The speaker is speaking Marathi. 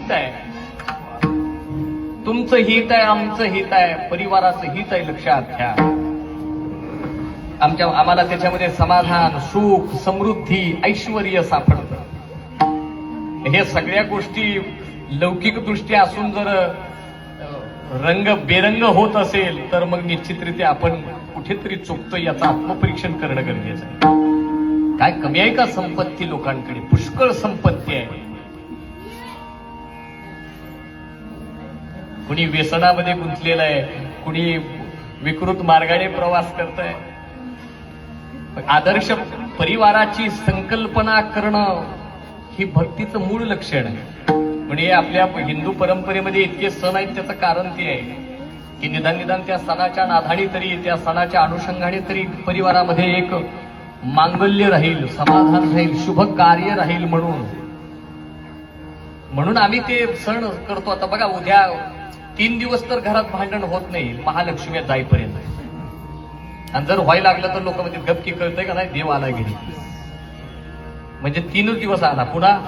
हित आहे, तुमचं हित आहे, आमचं हित आहे, परिवाराचं हित आहे, लक्षात घ्या. आम्हाला त्याच्यामध्ये समाधान, सुख, समृद्धी, ऐश्वर्य सापडतं. हे सगळ्या गोष्टी लौकिक दृष्ट्या असून जर रंग बेरंग होत असेल तर मग निश्चितरित्या आपण कुठेतरी चुकतो याचं आत्मपरीक्षण करणं गरजेचं आहे. काय कमी आहे का संपत्ती लोकांकडे? पुष्कळ संपत्ती आहे. कुणी व्यसनामध्ये गुंतलेलं आहे, कुणी विकृत मार्गाने प्रवास करत आहे. आदर्श परिवाराची संकल्पना करणं ही भक्तीचं मूळ लक्षण आहे. म्हणजे आपल्या हिंदू परंपरेमध्ये इतके सण आहेत, त्याचं कारण ते आहे की निदान त्या सणाच्या नादाने तरी, त्या सणाच्या अनुषंगाने तरी परिवारामध्ये एक मांगल्य राहील, समाधान राहील, शुभ कार्य राहील म्हणून आम्ही ते सण करतो. आता बघा, उद्या 3 दिवस तर घरात भांडण होत नाही महालक्ष्मी जाईपर्यंत. आणि जर व्हायला लागलं तर लोक म्हणजे गपकी कळतंय का नाही, देव आला घरी, म्हणजे 3 दिवस आला, पुन्हा